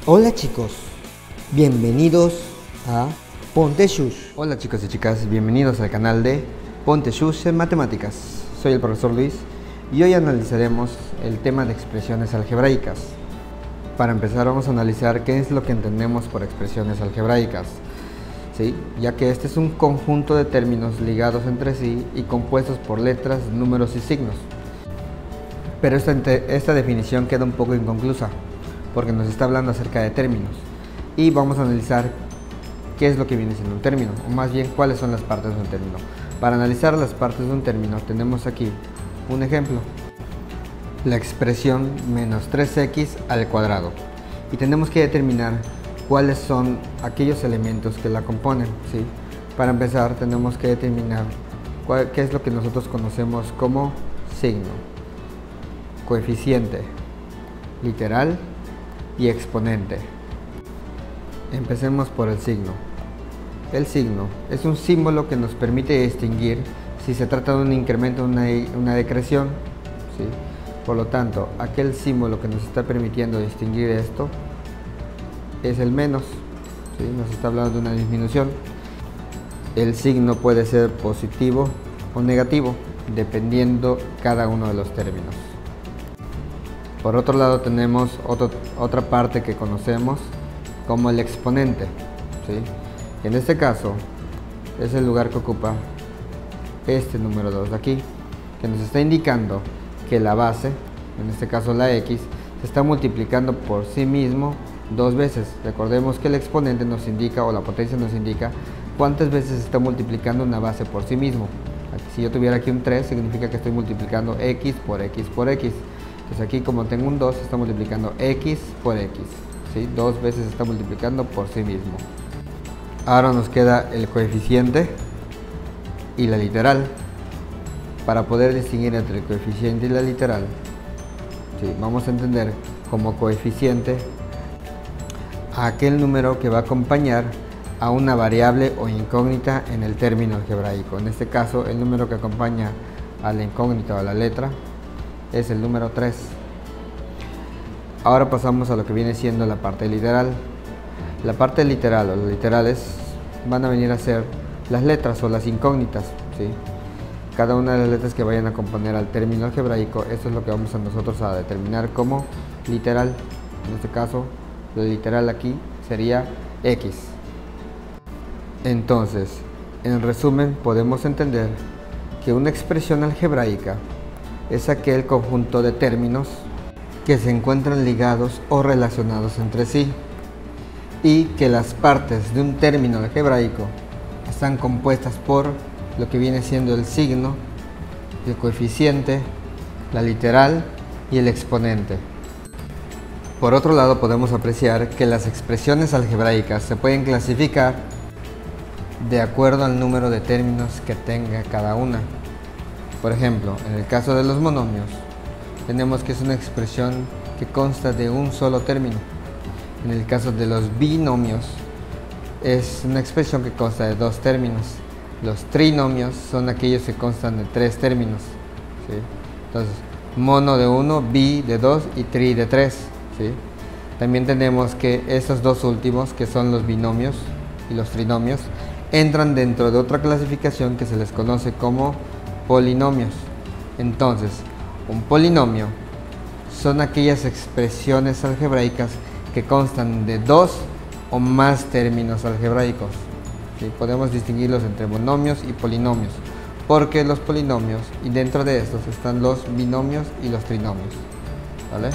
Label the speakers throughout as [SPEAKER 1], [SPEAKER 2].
[SPEAKER 1] Hola chicos, bienvenidos a Ponte Shush.
[SPEAKER 2] Hola chicos y chicas, bienvenidos al canal de Ponte Shush en Matemáticas. Soy el profesor Luis y hoy analizaremos el tema de expresiones algebraicas. Para empezar vamos a analizar qué es lo que entendemos por expresiones algebraicas, ¿sí? Ya que este es un conjunto de términos ligados entre sí y compuestos por letras, números y signos. Pero esta definición queda un poco inconclusa, porque nos está hablando acerca de términos y vamos a analizar qué es lo que viene siendo un término, o más bien cuáles son las partes de un término. Para analizar las partes de un término tenemos aquí un ejemplo, la expresión menos 3x al cuadrado, y tenemos que determinar cuáles son aquellos elementos que la componen, ¿sí? Para empezar tenemos que determinar qué es lo que nosotros conocemos como signo, coeficiente, literal y exponente. Empecemos por el signo. El signo es un símbolo que nos permite distinguir si se trata de un incremento o una decreción, ¿sí? Por lo tanto, aquel símbolo que nos está permitiendo distinguir esto es el menos, ¿sí? Nos está hablando de una disminución. El signo puede ser positivo o negativo, dependiendo cada uno de los términos. Por otro lado tenemos otra parte que conocemos como el exponente, ¿sí? En este caso es el lugar que ocupa este número 2 de aquí, que nos está indicando que la base, en este caso la x, se está multiplicando por sí mismo dos veces. Recordemos que el exponente nos indica, o la potencia nos indica, cuántas veces se está multiplicando una base por sí mismo. Si yo tuviera aquí un 3, significa que estoy multiplicando x por x por x. Entonces aquí, como tengo un 2, se está multiplicando x por x, ¿sí? Dos veces se está multiplicando por sí mismo. Ahora nos queda el coeficiente y la literal. Para poder distinguir entre el coeficiente y la literal, ¿sí? Vamos a entender como coeficiente a aquel número que va a acompañar a una variable o incógnita en el término algebraico. En este caso, el número que acompaña a la incógnita o a la letra es el número 3. Ahora pasamos a lo que viene siendo la parte literal. La parte literal o los literales van a venir a ser las letras o las incógnitas, ¿sí? Cada una de las letras que vayan a componer al término algebraico, eso es lo que vamos a nosotros a determinar como literal. En este caso, lo literal aquí sería x. Entonces, en resumen, podemos entender que una expresión algebraica es aquel conjunto de términos que se encuentran ligados o relacionados entre sí, y que las partes de un término algebraico están compuestas por lo que viene siendo el signo, el coeficiente, la literal y el exponente. Por otro lado, podemos apreciar que las expresiones algebraicas se pueden clasificar de acuerdo al número de términos que tenga cada una. Por ejemplo, en el caso de los monomios, tenemos que es una expresión que consta de un solo término. En el caso de los binomios, es una expresión que consta de dos términos. Los trinomios son aquellos que constan de tres términos, ¿sí? Entonces, mono de 1, bi de 2 y tri de 3, ¿sí? También tenemos que estos dos últimos, que son los binomios y los trinomios, entran dentro de otra clasificación que se les conoce como polinomios. Entonces, un polinomio son aquellas expresiones algebraicas que constan de dos o más términos algebraicos, ¿sí? Podemos distinguirlos entre monomios y polinomios, porque los polinomios, y dentro de estos están los binomios y los trinomios, ¿vale?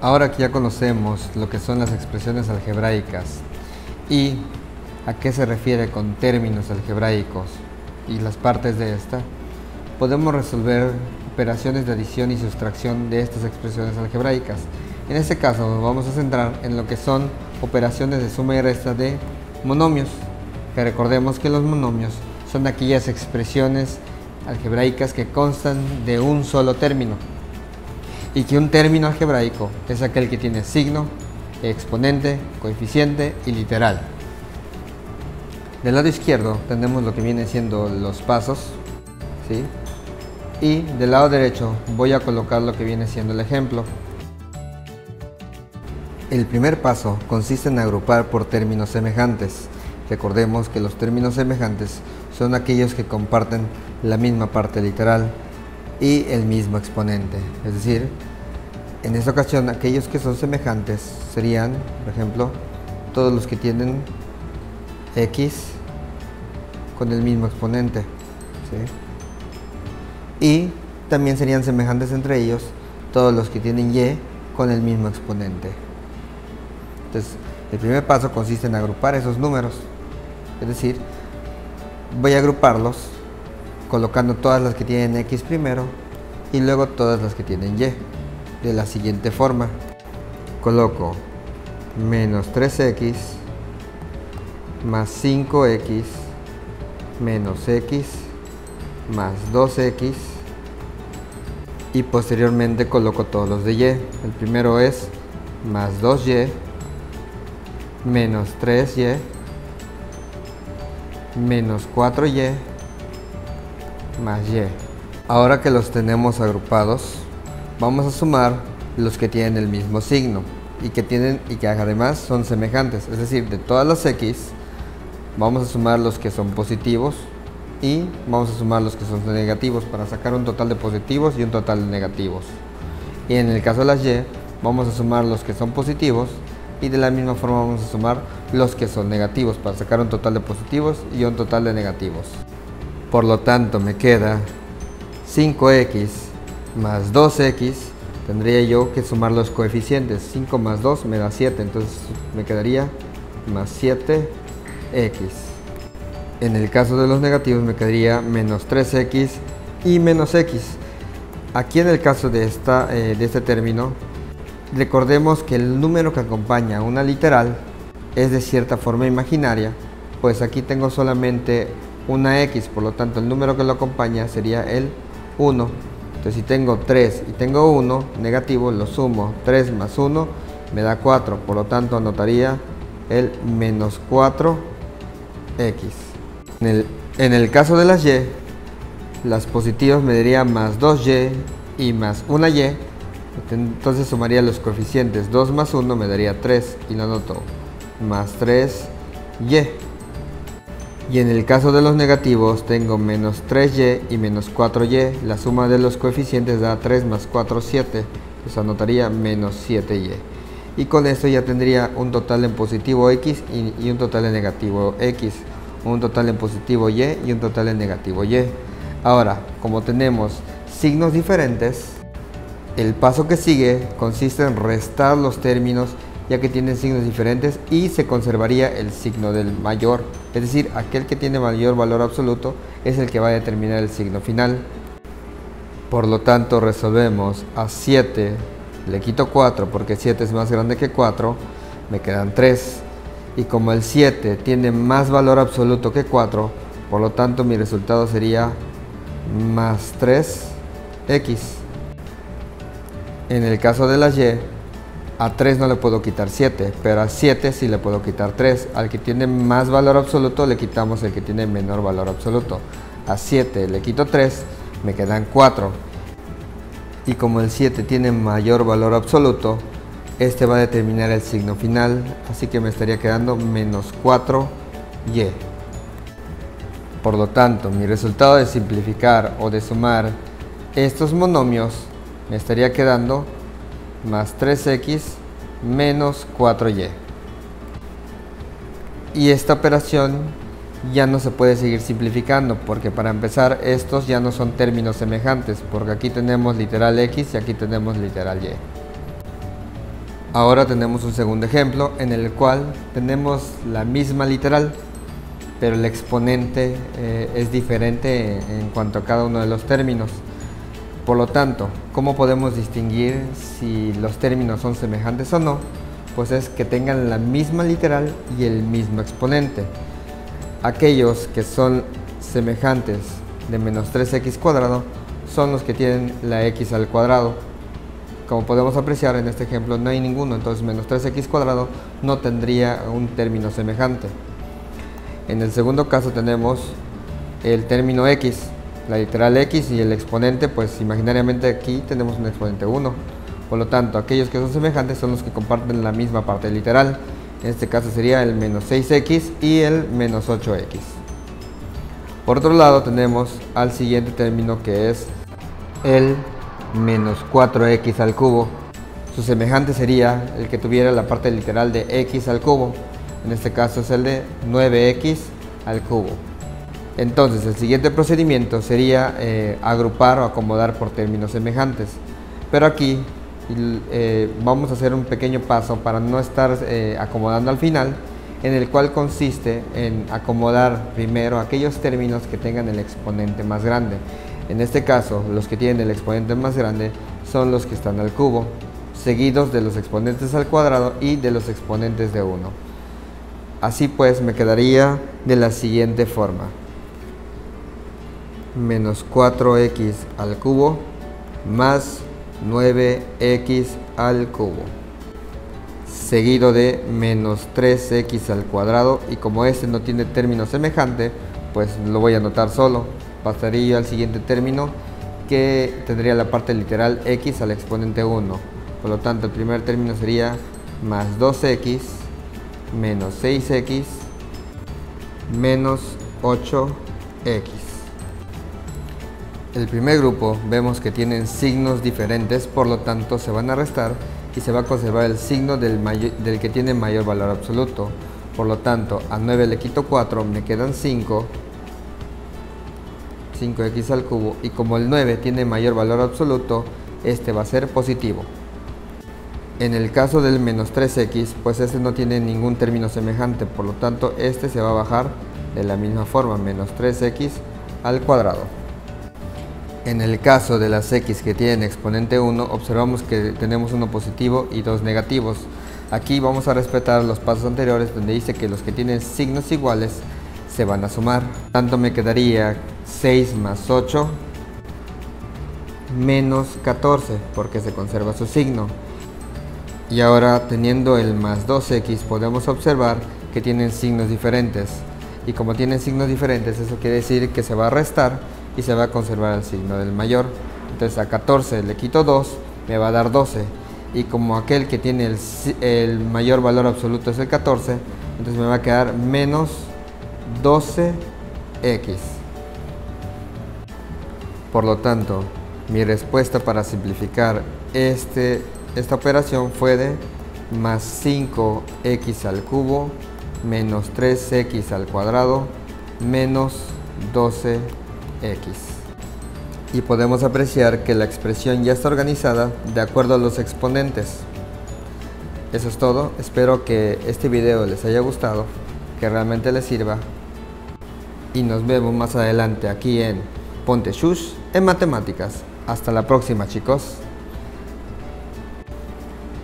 [SPEAKER 2] Ahora que ya conocemos lo que son las expresiones algebraicas y a qué se refiere con términos algebraicos y las partes de esta, podemos resolver operaciones de adición y sustracción de estas expresiones algebraicas. En este caso nos vamos a centrar en lo que son operaciones de suma y resta de monomios, que recordemos que los monomios son aquellas expresiones algebraicas que constan de un solo término, y que un término algebraico es aquel que tiene signo, exponente, coeficiente y literal. Del lado izquierdo tenemos lo que viene siendo los pasos, ¿sí? Y del lado derecho voy a colocar lo que viene siendo el ejemplo. El primer paso consiste en agrupar por términos semejantes. Recordemos que los términos semejantes son aquellos que comparten la misma parte literal y el mismo exponente. Es decir, en esta ocasión aquellos que son semejantes serían, por ejemplo, todos los que tienen x con el mismo exponente, ¿sí? Y también serían semejantes entre ellos todos los que tienen y con el mismo exponente. Entonces, el primer paso consiste en agrupar esos números. Es decir, voy a agruparlos colocando todas las que tienen x primero y luego todas las que tienen y, de la siguiente forma. Coloco menos 3x más 5x menos x más 2x y posteriormente coloco todos los de y. El primero es más 2y menos 3y menos 4y más y. Ahora que los tenemos agrupados, vamos a sumar los que tienen el mismo signo y que además son semejantes. Es decir, de todas las x vamos a sumar los que son positivos y vamos a sumar los que son negativos para sacar un total de positivos y un total de negativos. Y en el caso de las y, vamos a sumar los que son positivos y de la misma forma vamos a sumar los que son negativos para sacar un total de positivos y un total de negativos. Por lo tanto, me queda 5x más 2x. Tendría yo que sumar los coeficientes. 5 más 2 me da 7, entonces me quedaría más 7x. En el caso de los negativos me quedaría menos 3x y menos x. Aquí en el caso de este término, recordemos que el número que acompaña a una literal es de cierta forma imaginaria, pues aquí tengo solamente una x, por lo tanto el número que lo acompaña sería el 1. Entonces si tengo 3 y tengo 1 negativo, lo sumo. 3 más 1 me da 4, por lo tanto anotaría el menos 4x. En el caso de las y, las positivas me daría más 2y y más 1y. Entonces sumaría los coeficientes. 2 más 1 me daría 3 y lo anoto más 3y. Y en el caso de los negativos tengo menos 3y y menos 4y. La suma de los coeficientes da 3 más 4, 7. Entonces anotaría menos 7y. Y con esto ya tendría un total en positivo x y un total en negativo x. Un total en positivo y un total en negativo y. Ahora, como tenemos signos diferentes, el paso que sigue consiste en restar los términos ya que tienen signos diferentes y se conservaría el signo del mayor. Es decir, aquel que tiene mayor valor absoluto es el que va a determinar el signo final. Por lo tanto, resolvemos a 7, le quito 4 porque 7 es más grande que 4, me quedan 3. Y como el 7 tiene más valor absoluto que 4, por lo tanto mi resultado sería más 3x. En el caso de las y, a 3 no le puedo quitar 7, pero a 7 sí le puedo quitar 3. Al que tiene más valor absoluto le quitamos el que tiene menor valor absoluto. A 7 le quito 3, me quedan 4. Y como el 7 tiene mayor valor absoluto, este va a determinar el signo final, así que me estaría quedando menos 4y. Por lo tanto, mi resultado de simplificar o de sumar estos monomios me estaría quedando más 3x menos 4y. Y esta operación ya no se puede seguir simplificando, porque para empezar estos ya no son términos semejantes, porque aquí tenemos literal x y aquí tenemos literal y. Ahora tenemos un segundo ejemplo en el cual tenemos la misma literal, pero el exponente es diferente en cuanto a cada uno de los términos. Por lo tanto, ¿cómo podemos distinguir si los términos son semejantes o no? Pues es que tengan la misma literal y el mismo exponente. Aquellos que son semejantes de menos 3x cuadrado son los que tienen la x al cuadrado. Como podemos apreciar en este ejemplo no hay ninguno, entonces menos 3x cuadrado no tendría un término semejante. En el segundo caso tenemos el término x, la literal x y el exponente, pues imaginariamente aquí tenemos un exponente 1. Por lo tanto, aquellos que son semejantes son los que comparten la misma parte literal. En este caso sería el menos 6x y el menos 8x. Por otro lado tenemos al siguiente término, que es el menos 4x al cubo. Su semejante sería el que tuviera la parte literal de x al cubo. En este caso es el de 9x al cubo. Entonces el siguiente procedimiento sería agrupar o acomodar por términos semejantes. Pero aquí vamos a hacer un pequeño paso para no estar acomodando al final, en el cual consiste en acomodar primero aquellos términos que tengan el exponente más grande. En este caso, los que tienen el exponente más grande son los que están al cubo, seguidos de los exponentes al cuadrado y de los exponentes de 1. Así pues, me quedaría de la siguiente forma: menos 4x al cubo más 9x al cubo, seguido de menos 3x al cuadrado, y como este no tiene término semejante, pues lo voy a anotar solo. Pasaría al siguiente término, que tendría la parte literal x al exponente 1. Por lo tanto, el primer término sería más 2x menos 6x menos 8x. El primer grupo vemos que tienen signos diferentes, por lo tanto se van a restar y se va a conservar el signo del que tiene mayor valor absoluto. Por lo tanto, a 9 le quito 4, me quedan 5x al cubo, y como el 9 tiene mayor valor absoluto, este va a ser positivo. En el caso del menos 3x, pues este no tiene ningún término semejante, por lo tanto este se va a bajar de la misma forma, menos 3x al cuadrado. En el caso de las x que tienen exponente 1, observamos que tenemos uno positivo y dos negativos. Aquí vamos a respetar los pasos anteriores, donde dice que los que tienen signos iguales se van a sumar. Tanto me quedaría 6 más 8 menos 14, porque se conserva su signo. Y ahora, teniendo el más 2x, podemos observar que tienen signos diferentes. Y como tienen signos diferentes, eso quiere decir que se va a restar y se va a conservar el signo del mayor. Entonces a 14 le quito 2, me va a dar 12. Y como aquel que tiene el mayor valor absoluto es el 14, entonces me va a quedar menos 12x. Por lo tanto, mi respuesta para simplificar esta operación fue de más 5x al cubo menos 3x al cuadrado menos 12x. Y podemos apreciar que la expresión ya está organizada de acuerdo a los exponentes. Eso es todo. Espero que este video les haya gustado, que realmente les sirva, y nos vemos más adelante aquí en Ponte Shush en Matemáticas. Hasta la próxima, chicos.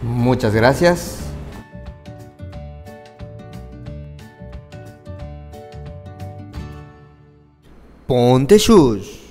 [SPEAKER 2] Muchas gracias.
[SPEAKER 1] Ponte Shush.